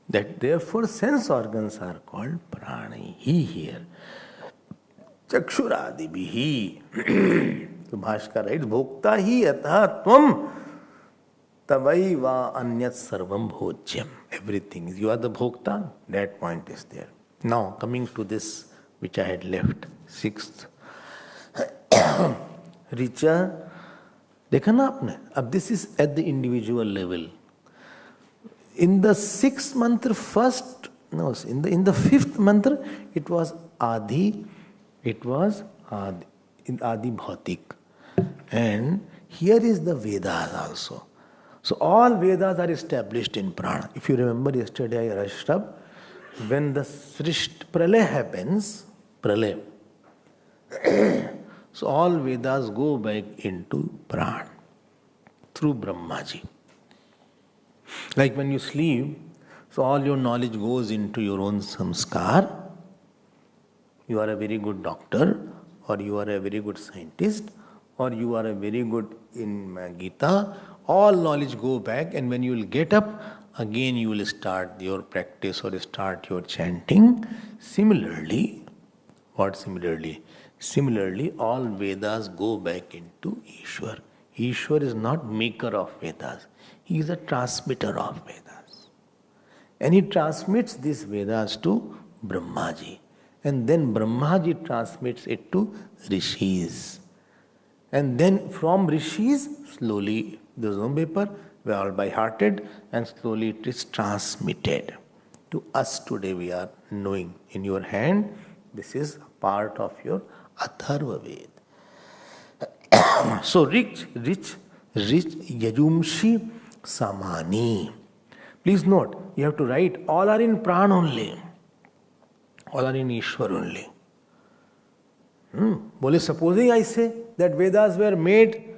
That therefore sense organs are called pranai. He here. Chakshuradibihi. So Bhashkar writes, Bhokta hi yatha tvam tavai va anyat sarvam bhojyam. Everything. You are the Bhokta, that point is there. Now coming to this which I had left, sixth. Richa. देखा ना आपने? अब this is at the individual level. In the sixth mantra, in the fifth mantra, it was Adi, Adi Bhautik. And here is the Vedas also. So all Vedas are established in Prana. If you remember yesterday I rushed up, when the Srisht Pralay happens, so all Vedas go back into Pran through Brahmaji. Like when you sleep, so all your knowledge goes into your own samskar. You are a very good doctor, or you are a very good scientist, or you are a very good in Gita. All knowledge go back, and when you will get up, again you will start your practice or start your chanting. Similarly, what similarly? Similarly, all Vedas go back into Ishwar. Ishwar is not maker of Vedas. He is a transmitter of Vedas. And he transmits these Vedas to Brahmaji. And then Brahmaji transmits it to Rishis. And then from Rishis, slowly, there's no paper, we are all by-hearted, and slowly it is transmitted. To us today we are knowing. In your hand, this is part of your Atharva Ved. So rich, Yajumshi Samani. Please note, you have to write, all are in Pran only. All are in Ishwar only. Bole, supposing I say that Vedas were made,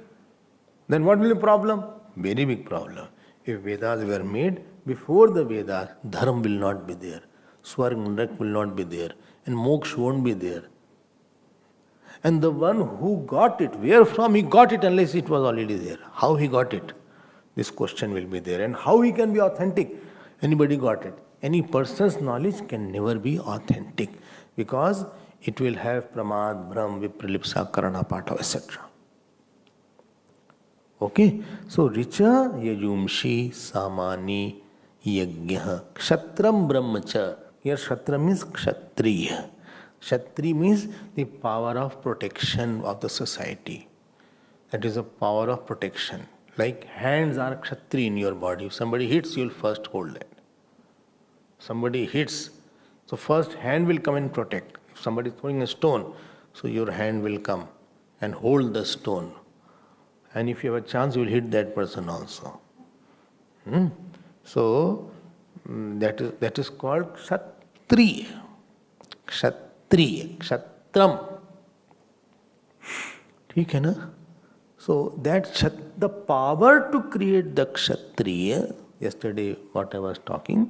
then what will be the problem? Very big problem. If Vedas were made before the Vedas, Dharma will not be there. Swarg Nrak will not be there. And Moksha won't be there. And the one who got it, where from he got it unless it was already there? How he got it? This question will be there. And how he can be authentic? Anybody got it? Any person's knowledge can never be authentic. Because it will have pramad, bhram, vipralipsa, karana, pata, etc. Okay, so richa yajumshi samani yajna kshatram brahmacha. Here ksatra means kshatriya. Kshatri means the power of protection of the society. That is a power of protection. Like hands are kshatri in your body. If somebody hits, you will first hold it. Somebody hits, so first hand will come and protect. If somebody is throwing a stone, so your hand will come and hold the stone. And if you have a chance, you will hit that person also. So that is called kshatriya. Kshatriya, kshatram. ठीक है ना? So that the power to create the kshatriya, yesterday what I was talking,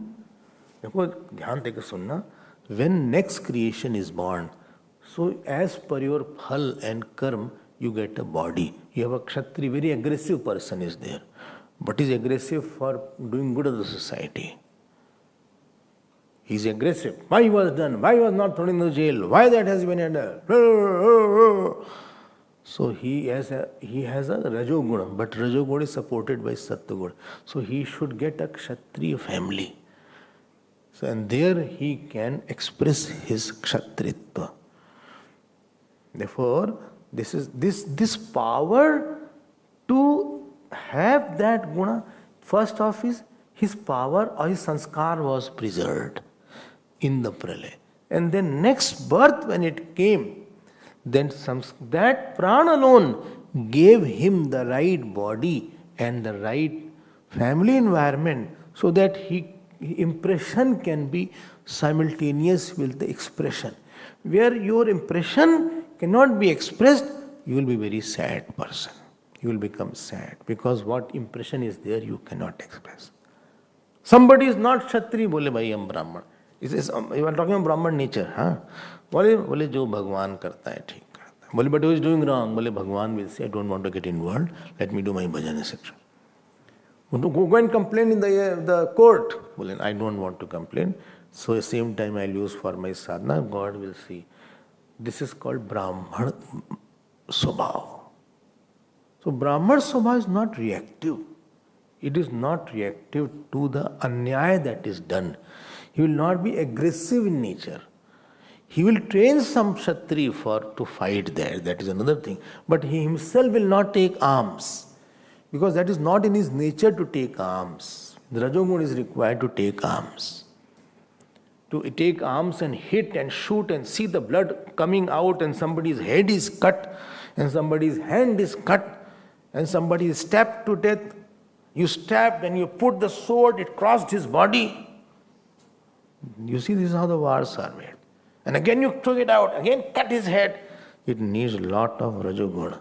देखो ध्यान देकर सुनना, when next creation is born, so as per your phal and karma, you get a body. You have a kshatri, very aggressive person is there, but is aggressive for doing good of the society. He is aggressive. Why was done? Why was not thrown in the jail? Why that has been done? So he has a rajoguna, but rajoguna is supported by sattva. So he should get a kshatriya family. So and there he can express his kshatritva. Therefore, this power to have that guna, first off is his power or his sanskar was preserved in the pralaya. And then next birth when it came, then that prana alone gave him the right body and the right family environment so that impression can be simultaneous with the expression. Where your impression cannot be expressed, you will be very sad person. You will become sad because what impression is there you cannot express. Somebody is not Kshatri, bole bhai am Brahman. You are talking about Brahman nature, huh? बोले जो भगवान करता है ठीक करता है. बोले but who is doing wrong? बोले भगवान will say I don't want to get involved. Let me do my bhajan etc. Go and complain in the court. Well, I don't want to complain. So at the same time I'll use for my sadhana. God will see. This is called Brahman Swabhav. So Brahman Swabhav is not reactive. It is not reactive to the anyaya that is done. He will not be aggressive in nature. He will train some Kshatri to fight there. That is another thing. But he himself will not take arms. Because that is not in his nature to take arms. The Rajoguna is required to take arms. To take arms and hit and shoot and see the blood coming out and somebody's head is cut and somebody's hand is cut and somebody is stabbed to death. You stabbed and you put the sword, it crossed his body. You see, this is how the wars are made. And again you took it out, again cut his head. It needs a lot of Rajoguna.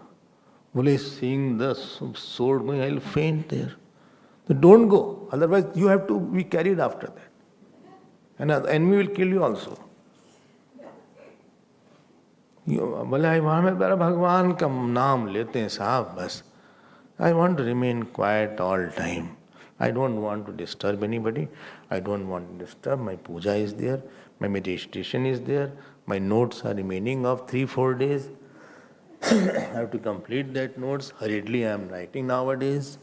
Well, seeing the sword going, I'll faint there. So don't go. Otherwise, you have to be carried after that. And the enemy will kill you also. बोले हमें भगवान का नाम लेते हैं साहब बस. I want to remain quiet all time. I don't want to disturb anybody. I don't want to disturb. My puja is there. My meditation is there. My notes are remaining of 3-4 days. I have to complete that notes. Hurriedly I am writing nowadays.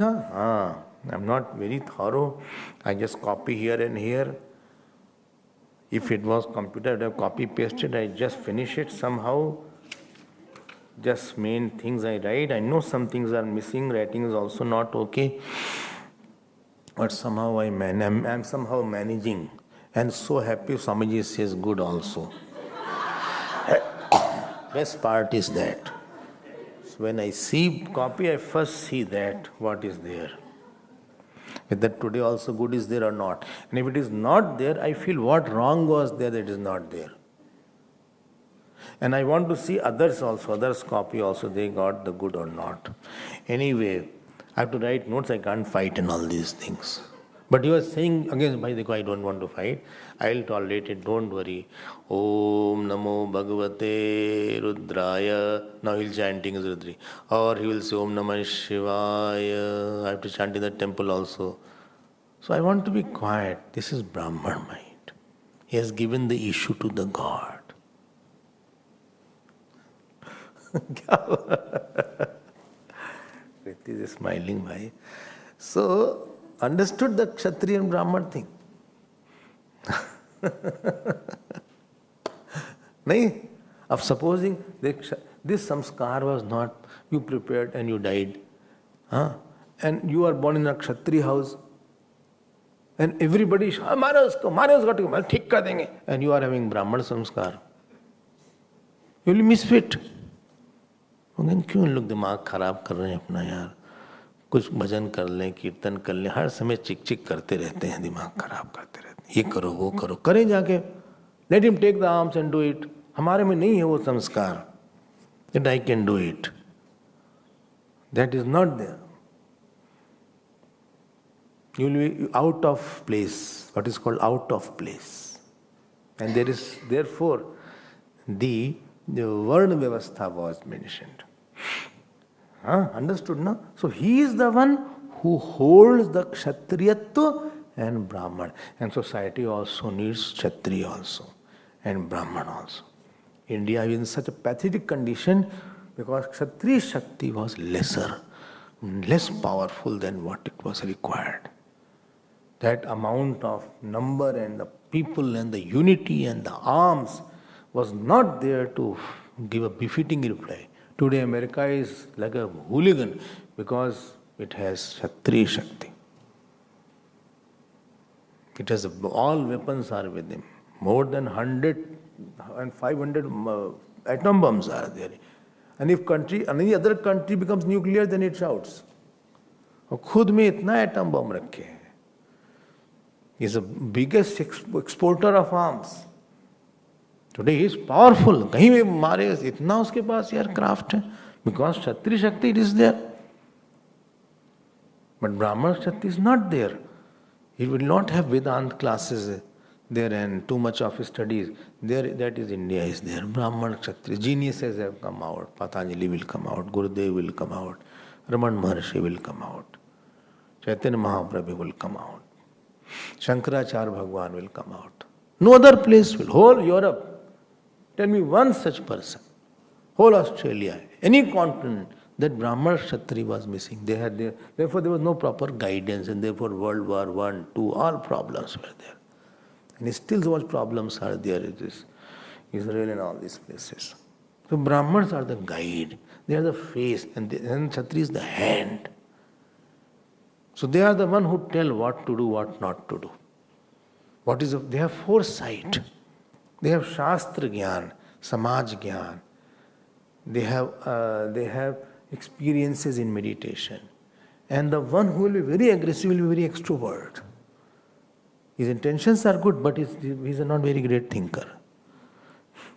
I am not very thorough. I just copy here and here. If it was computer, I would have copy pasted. I just finish it somehow. Just main things I write. I know some things are missing. Writing is also not okay. But somehow I am somehow managing. And so happy Swamiji says good also. Best part is that. So when I see copy, I first see that what is there. Whether today also good is there or not. And if it is not there, I feel what wrong was there that is not there. And I want to see others also, others copy also, they got the good or not. Anyway, I have to write notes, I can't fight and all these things. But you are saying, again, bhai dekho, I don't want to fight. I will tolerate it, don't worry. Om Namo Bhagavate Rudraya. Now he will chanting as Rudri. Or he will say Om Namah Shivaya. I have to chant in the temple also. So I want to be quiet. This is Brahman mind. He has given the issue to the God. Kriti is smiling, bhai. So, understood the Kshatriya and Brahman thing? Nahi? Of supposing this samskar was not, you prepared and you died. And you are born in a Kshatriya house. And everybody is, maro usko, thik kar denge. And you are having Brahman samskar. You will misfit. क्यों लोग दिमाग खराब कर रहे हैं अपना यार? कुछ भजन कर लें, कीर्तन कर लें, हर समय चिक चिक करते रहते हैं, दिमाग खराब करते रहते हैं. ये करो वो करो, करें जाके. Let him take the arms and do it. हमारे में नहीं है वो संस्कार that I can do it. That is not there. You will be out of place, what is called out of place. And there is, therefore, the Varna Vyavastha was mentioned. Understood, no? So he is the one who holds the Kshatriyatva and Brahman. And society also needs Kshatriya also and Brahman also. India is in such a pathetic condition because Kshatriya Shakti was lesser, less powerful than what it was required. That amount of number and the people and the unity and the arms was not there to give a befitting reply. Today America is like a hooligan because it has Kshatriya Shakti. It has all weapons are with him. More than 100 and 500 atom bombs are there. And if any other country becomes nuclear, then it shouts. और खुद में इतना atom bomb रखे हैं. He is the biggest exporter of arms. Today he is powerful. कहीं भी मारे इतना उसके पास यार craft है. Because Kshatriya Shakti it is there. But Brahman Shakti is not there. He will not have Vedanta classes there and too much of studies. There, that is India is there. Brahman Kshatriya. Geniuses have come out. Patanjali will come out. Gurudev will come out. Raman Maharshi will come out. Chaitanya Mahaprabhu will come out. Shankaracharya Bhagwan will come out. No other place will. Whole Europe. Tell me one such person. Whole Australia. Any continent. That Brahman Kshatriya was missing. Therefore there was no proper guidance and therefore World War I, II, all problems were there. And still so much problems are there in Israel and all these places. So Brahmans are the guide. They are the face and Kshatriya is the hand. So they are the one who tell what to do, what not to do. They have foresight. They have Shastra Gyan, Samaj Gyan. They have experiences in meditation. And the one who will be very aggressive will be very extrovert. His intentions are good, but he is not very great thinker.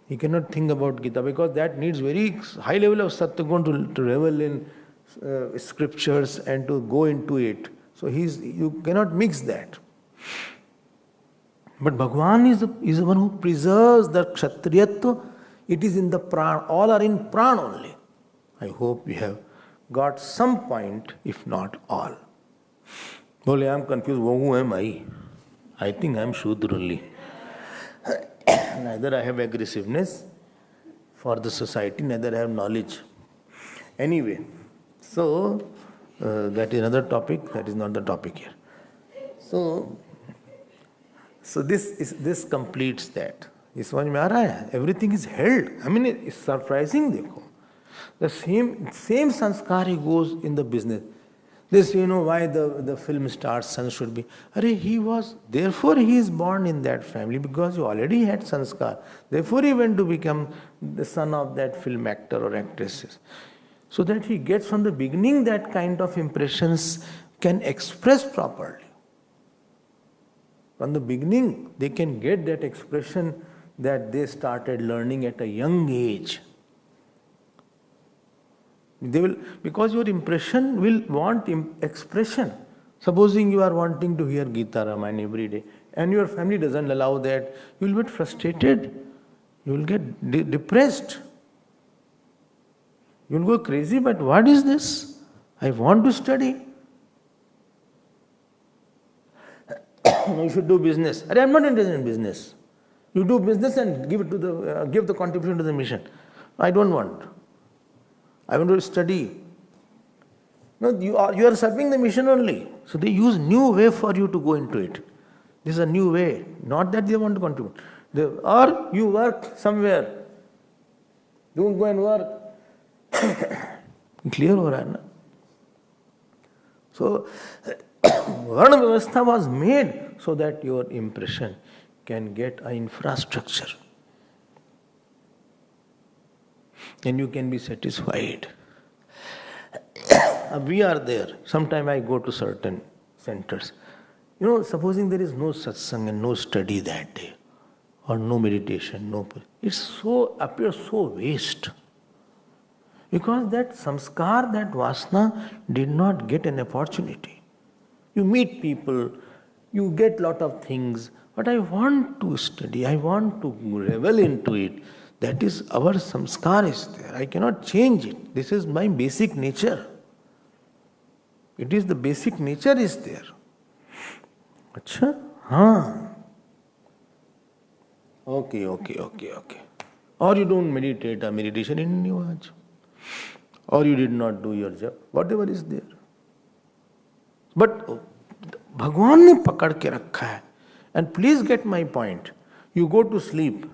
He cannot think about Gita because that needs very high level of Satyagun to revel in scriptures and to go into it. So you cannot mix that. But Bhagwan is the one who preserves the Kshatriyatva. It is in the Pran. All are in Pran only. I hope we have got some point, if not all. Bole, I am confused. Who am I? I think I am Shudra only. Neither I have aggressiveness for the society, neither I have knowledge. Anyway, so that is another topic. That is not the topic here. So this completes that. इस समझ में आ रहा है? Everything is held. I mean, it's surprising. देखो, the same sanskar goes in the business. This, why the film star's son should be. Therefore he is born in that family because he already had sanskar. Therefore he went to become the son of that film actor or actresses. So that he gets from the beginning that kind of impressions can express properly. From the beginning they can get that expression that they started learning at a young age. They will, because your impression will want expression. Supposing you are wanting to hear Gita Ramayana every day and your family doesn't allow that, you will get frustrated. You will get depressed. You will go crazy, but what is this? I want to study. You should do business. I am not interested in business. You do business and give it to give the contribution to the mission. I don't want. I want to study. No, you are serving the mission only. So they use new way for you to go into it. This is a new way. Not that they want to contribute. Or you work somewhere. Don't go and work. Clear हो रहा है ना? So Varna Vyavastha was made so that your impression can get an infrastructure. And you can be satisfied. We are there. Sometimes I go to certain centers. Supposing there is no satsang and no study that day, or no meditation, it appears so waste. Because that samskar, that vasana did not get an opportunity. You meet people, you get lot of things, but I want to study, I want to revel into it. That is, our samskar is there. I cannot change it. This is my basic nature. It is the basic nature is there. Acha? Haan. Okay. Or you don't meditate, a meditation in you. Or you did not do your job. Whatever is there. But Bhagwan ne pakad ke rakha hai. And please get my point. You go to sleep.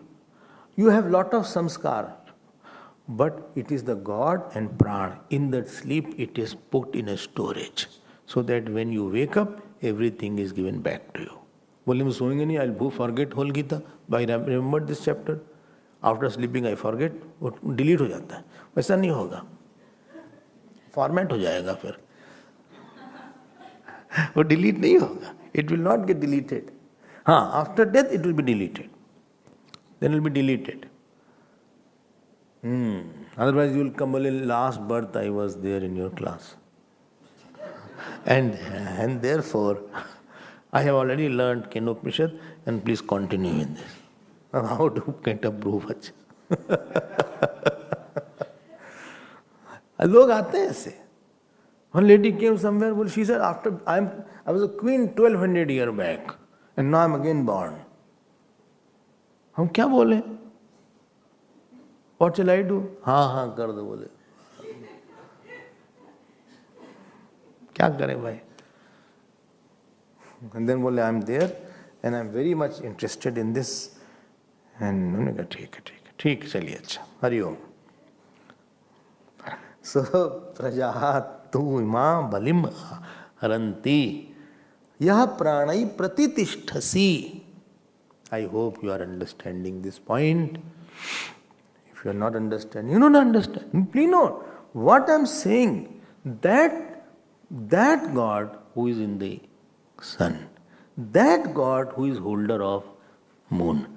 You have lot of samskar. But it is the God and Pran. In that sleep, it is put in a storage. So that when you wake up, everything is given back to you. बोले मैं सोएंगे नहीं, I'll forget whole Gita. I remember this chapter. After sleeping, I forget. वो delete हो जाता है. वैसा नहीं होगा. Format हो जाएगा फिर. वो delete नहीं होगा. It will not get deleted. After death, it will be deleted. Then it will be deleted. Otherwise, you will come in last birth, I was there in your class. And therefore, I have already learned Chinmaya and please continue in this. How to get a proof? लोग आते हैं ऐसे. One lady came somewhere, well, she said, I was a queen 1200 years back and now I'm again born. हम क्या बोले? What shall I do? हाँ कर दो बोले. क्या करें भाई? And then बोले I'm there and I'm very much interested in this. And उन्होंने कहा ठीक चलिए अच्छा हरिओम. So प्रजात तु इमा बलिम हरंती यह प्राणै प्रतितिष्ठसि. I hope you are understanding this point. If you are not understanding, you don't understand. Please know what I am saying. That God who is in the sun, that God who is holder of moon,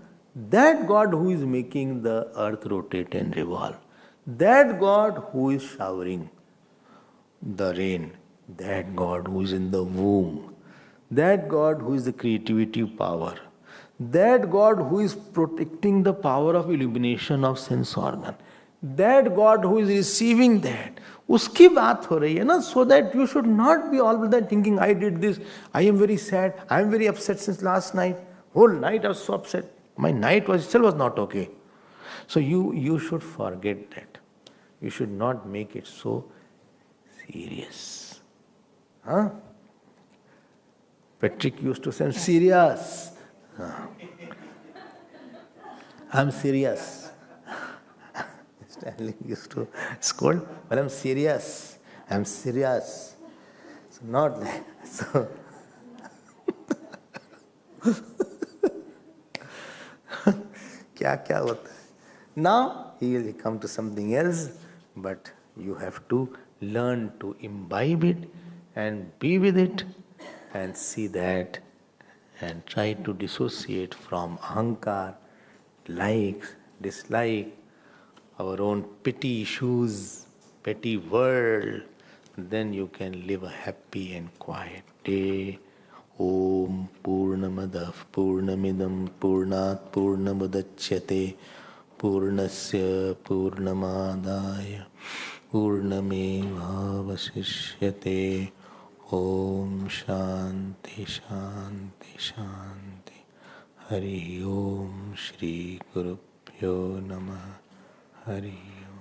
that God who is making the earth rotate and revolve, that God who is showering the rain, that God who is in the womb, that God who is the creativity power, that God who is protecting the power of illumination of sense organ, that God who is receiving that, उसकी बात हो रही है ना, so that you should not be all the time thinking, I did this, I am very sad, I am very upset since last night, whole night I was so upset, my night still was not okay. So you should forget that. You should not make it so serious. Patrick used to say, I'm serious. I'm serious. Stanley used to scold, but I'm serious. I'm serious. So not like so. क्या होता है? Now he will come to something else, but you have to learn to imbibe it and be with it and see that and try to dissociate from ahankar, likes, dislike, our own petty issues, petty world. Then you can live a happy and quiet day. Om Purnamadav Purnamidam Purnat Purnamudachyate Purnasya Purnamadaya Purnameva Vasishyate. Om Shanti Shanti Shanti. Hari Om Shri Gurubhyo Namah. Hari Om.